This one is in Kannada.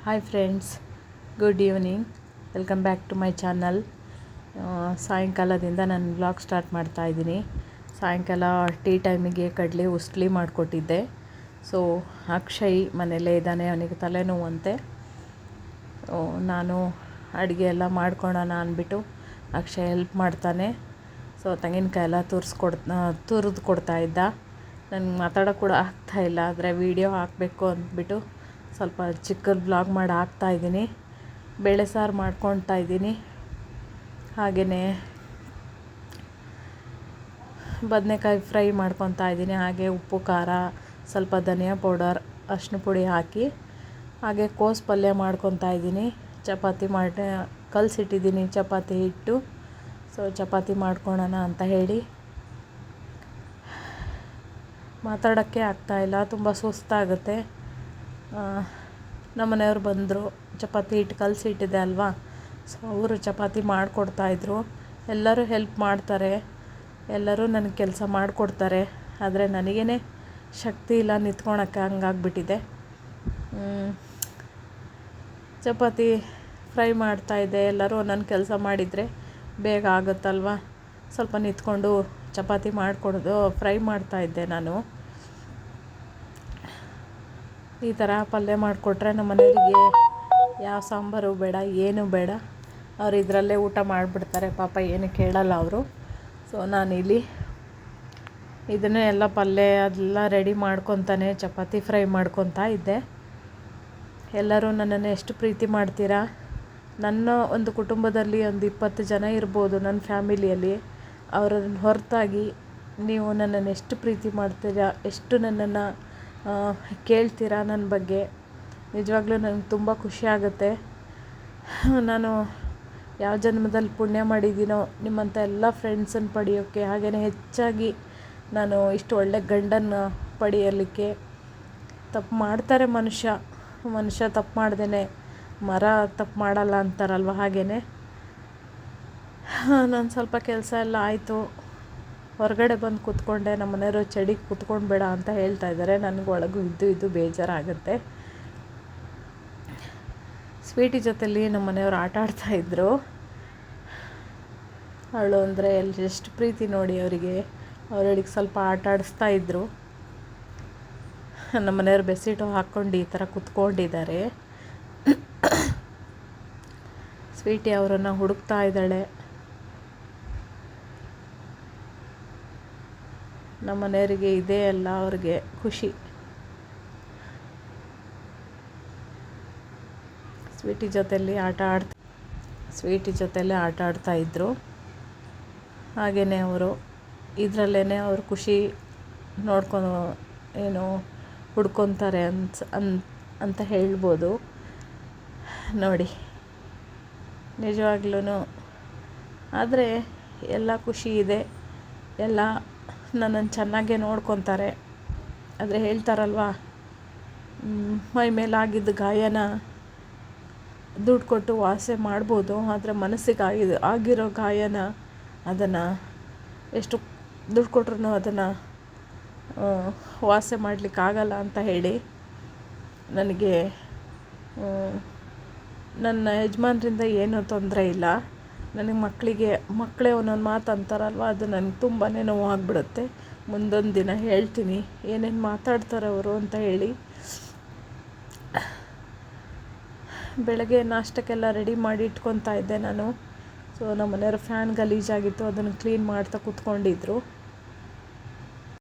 Hi friends, good evening. Welcome back to my channel. ಸಾಯಂಕಾಲದಿಂದ ನಾನು ವ್ಲಾಗ್ ಸ್ಟಾರ್ಟ್ ಮಾಡ್ತಾಯಿದ್ದೀನಿ. ಸಾಯಂಕಾಲ ಟೀ ಟೈಮಿಗೆ ಕಡಲೆ ಉಸ್ಲಿ ಮಾಡಿಕೊಟ್ಟಿದ್ದೆ. ಸೊ ಅಕ್ಷಯ್ ಮನೆಯಲ್ಲೇ ಇದ್ದಾನೆ, ಅವನಿಗೆ ತಲೆನೋವಂತೆ. ನಾನು ಅಡುಗೆ ಎಲ್ಲ ಮಾಡ್ಕೊಳೋಣ ಅಂದ್ಬಿಟ್ಟು ಅಕ್ಷಯ್ ಹೆಲ್ಪ್ ಮಾಡ್ತಾನೆ. ಸೊ ತೆಂಗಿನಕಾಯಿ ಎಲ್ಲ ತುರಿದು ಕೊಡ್ತಾಯಿದ್ದ. ನನಗೆ ಮಾತಾಡೋಕ್ಕೆ ಕೂಡ ಆಗ್ತಾಯಿಲ್ಲ, ಆದರೆ ವೀಡಿಯೋ ಹಾಕಬೇಕು ಅಂದ್ಬಿಟ್ಟು ಸ್ವಲ್ಪ ಚಿಕ್ಕದು ಬ್ಲಾಗ್ ಮಾಡಿ ಹಾಕ್ತಾಯಿದ್ದೀನಿ. ಬೇಳೆ ಸಾರು ಮಾಡ್ಕೊಳ್ತಾ ಇದ್ದೀನಿ. ಹಾಗೆಯೇ ಬದನೆಕಾಯಿ ಫ್ರೈ ಮಾಡ್ಕೊತಾ ಇದ್ದೀನಿ. ಹಾಗೆ ಉಪ್ಪು, ಖಾರ, ಸ್ವಲ್ಪ ಧನಿಯಾ ಪೌಡರ್, ಅರಿಶಿನ ಪುಡಿ ಹಾಕಿ ಹಾಗೆ ಕೋಸು ಪಲ್ಯ ಮಾಡ್ಕೊತಾ ಇದ್ದೀನಿ. ಚಪಾತಿ ಕಲಸಿಟ್ಟಿದ್ದೀನಿ ಚಪಾತಿ ಹಿಟ್ಟು. ಸೊ ಚಪಾತಿ ಮಾಡ್ಕೊಳೋಣ ಅಂತ ಹೇಳಿ ಮಾತಾಡೋಕ್ಕೆ ಆಗ್ತಾಯಿಲ್ಲ, ತುಂಬ ಸುಸ್ತಾಗುತ್ತೆ. ನಮ್ಮ ಮನೆಯವ್ರು ಬಂದರು, ಚಪಾತಿ ಹಿಟ್ಟು ಕಲಸಿಟ್ಟಿದ್ದೆ ಅಲ್ವಾ, ಸೊ ಅವರು ಚಪಾತಿ ಮಾಡಿಕೊಡ್ತಾಯಿದ್ರು. ಎಲ್ಲರೂ ಹೆಲ್ಪ್ ಮಾಡ್ತಾರೆ, ಎಲ್ಲರೂ ನನಗೆ ಕೆಲಸ ಮಾಡಿಕೊಡ್ತಾರೆ. ಆದರೆ ನನಗೇ ಶಕ್ತಿ ಇಲ್ಲ ನಿಂತ್ಕೊಳಕ್ಕೆ, ಹಂಗಾಗ್ಬಿಟ್ಟಿದೆ. ಚಪಾತಿ ಫ್ರೈ ಮಾಡ್ತಾಯಿದ್ದೆ. ಎಲ್ಲರೂ ನನ್ನ ಕೆಲಸ ಮಾಡಿದರೆ ಬೇಗ ಆಗುತ್ತಲ್ವ, ಸ್ವಲ್ಪ ನಿಂತ್ಕೊಂಡು ಚಪಾತಿ ಫ್ರೈ ಮಾಡ್ತಾಯಿದ್ದೆ ನಾನು. ಈ ಥರ ಪಲ್ಯ ಮಾಡಿಕೊಟ್ರೆ ನಮ್ಮ ಮನೆಯವರಿಗೆ ಯಾವ ಸಾಂಬಾರು ಬೇಡ, ಏನೂ ಬೇಡ, ಅವ್ರು ಇದರಲ್ಲೇ ಊಟ ಮಾಡಿಬಿಡ್ತಾರೆ. ಪಾಪ ಏನು ಕೇಳಲ್ಲ ಅವರು. ಸೊ ನಾನಿಲ್ಲಿ ಇದನ್ನೇ ಎಲ್ಲ ಪಲ್ಯ ಅದೆಲ್ಲ ರೆಡಿ ಮಾಡ್ಕೊತಾನೆ ಚಪಾತಿ ಫ್ರೈ ಮಾಡ್ಕೊತಾ ಇದ್ದೆ. ಎಲ್ಲರೂ ನನ್ನನ್ನು ಎಷ್ಟು ಪ್ರೀತಿ ಮಾಡ್ತೀರಾ. ನನ್ನ ಒಂದು ಕುಟುಂಬದಲ್ಲಿ ಒಂದು 20 ಜನ ಇರ್ಬೋದು ನನ್ನ ಫ್ಯಾಮಿಲಿಯಲ್ಲಿ. ಅವರನ್ನು ಹೊರತಾಗಿ ನೀವು ನನ್ನನ್ನು ಎಷ್ಟು ಪ್ರೀತಿ ಮಾಡ್ತೀರಾ, ಎಷ್ಟು ನನ್ನನ್ನು ಕೇಳ್ತೀರಾ ನನ್ನ ಬಗ್ಗೆ. ನಿಜವಾಗ್ಲೂ ನನಗೆ ತುಂಬ ಖುಷಿಯಾಗುತ್ತೆ. ನಾನು ಯಾವ ಜನ್ಮದಲ್ಲಿ ಪುಣ್ಯ ಮಾಡಿದ್ದೀನೋ ನಿಮ್ಮಂಥ ಎಲ್ಲ ಫ್ರೆಂಡ್ಸನ್ನು ಪಡೆಯೋಕ್ಕೆ, ಹಾಗೆಯೇ ಹೆಚ್ಚಾಗಿ ನಾನು ಇಷ್ಟು ಒಳ್ಳೆ ಗಂಡನ್ನು ಪಡೆಯಲಿಕ್ಕೆ. ತಪ್ಪು ಮಾಡ್ತಾರೆ ಮನುಷ್ಯ ತಪ್ಪು ಮಾಡ್ದೇ ಮರ ತಪ್ಪು ಮಾಡಲ್ಲ ಅಂತಾರಲ್ವ, ಹಾಗೆಯೇ ನಾನು ಸ್ವಲ್ಪ ಕೆಲಸ ಎಲ್ಲ ಆಯಿತು, ಹೊರಗಡೆ ಬಂದು ಕೂತ್ಕೊಂಡೆ. ನಮ್ಮ ಮನೆಯವರು ಚಳಿಗೆ ಕೂತ್ಕೊಂಡ್ಬೇಡ ಅಂತ ಹೇಳ್ತಾ ಇದ್ದಾರೆ. ನನಗೆ ಒಳಗೂ ಇದ್ದು ಬೇಜಾರಾಗುತ್ತೆ. ಸ್ವೀಟಿ ಜೊತೆಲಿ ನಮ್ಮ ಮನೆಯವರು ಆಟ ಆಡ್ತಾಯಿದ್ರು. ಅವಳು ಅಂದರೆ ಎಷ್ಟು ಪ್ರೀತಿ ನೋಡಿ ಅವರಿಗೆ. ಅವಳಿಗೆ ಸ್ವಲ್ಪ ಆಟ ಆಡಿಸ್ತಾ ಇದ್ದರು. ನಮ್ಮ ಮನೆಯವರು ಬೆಡ್ಶೀಟು ಹಾಕ್ಕೊಂಡು ಈ ಥರ ಕೂತ್ಕೊಂಡಿದ್ದಾರೆ. ಸ್ವೀಟಿ ಅವರನ್ನು ಹುಡುಕ್ತಾ ಇದ್ದಾಳೆ. ನಮ್ಮ ಮನೆಯವರಿಗೆ ಇದೇ ಅಲ್ಲ ಅವ್ರಿಗೆ ಖುಷಿ. ಸ್ವೀಟಿ ಜೊತೆಯಲ್ಲಿ ಆಟ ಆಡ್ತಾಯಿದ್ರು. ಹಾಗೆಯೇ ಅವರು ಇದರಲ್ಲೇ ಅವ್ರ ಖುಷಿ ನೋಡ್ಕೊಂಡು ಹುಡ್ಕೊತಾರೆ ಅಂತ ಹೇಳ್ಬೋದು. ನೋಡಿ, ನಿಜವಾಗ್ಲೂ ಆದರೆ ಎಲ್ಲ ಖುಷಿ ಇದೆ, ಎಲ್ಲ ನನ್ನನ್ನು ಚೆನ್ನಾಗೇ ನೋಡ್ಕೊತಾರೆ. ಆದರೆ ಹೇಳ್ತಾರಲ್ವ, ಮೈ ಮೇಲಾಗಿದ್ದ ಗಾಯನ ದುಡ್ಡು ಕೊಟ್ಟು ವಾಸಿ ಮಾಡ್ಬೋದು, ಆದರೆ ಮನಸ್ಸಿಗೆ ಆಗಿರೋ ಗಾಯನ ಅದನ್ನು ಎಷ್ಟು ದುಡ್ಡು ಕೊಟ್ರೂ ಅದನ್ನು ವಾಸಿ ಮಾಡಲಿಕ್ಕಾಗಲ್ಲ ಅಂತ ಹೇಳಿ ನನಗೆ ನನ್ನ ಯಜಮಾನ್ರಿಂದ ಏನೂ ತೊಂದರೆ ಇಲ್ಲ. ನನಗೆ ಮಕ್ಕಳೇ ಒಂದೊಂದು ಮಾತು ಅಂತಾರಲ್ವ, ಅದು ನನಗೆ ತುಂಬಾ ನೋವಾಗ್ಬಿಡುತ್ತೆ. ಮುಂದೊಂದು ದಿನ ಹೇಳ್ತೀನಿ ಏನೇನು ಮಾತಾಡ್ತಾರೆ ಅವರು ಅಂತ ಹೇಳಿ. ಬೆಳಗ್ಗೆ ನಾಷ್ಟಕ್ಕೆಲ್ಲ ರೆಡಿ ಮಾಡಿ ಇಟ್ಕೊತಾ ಇದ್ದೆ ನಾನು. ಸೊ ನಮ್ಮ ಮನೆಯವ್ರ ಫ್ಯಾನ್ ಗಲೀಜಾಗಿತ್ತು, ಅದನ್ನು ಕ್ಲೀನ್ ಮಾಡ್ತಾ ಕೂತ್ಕೊಂಡಿದ್ರು.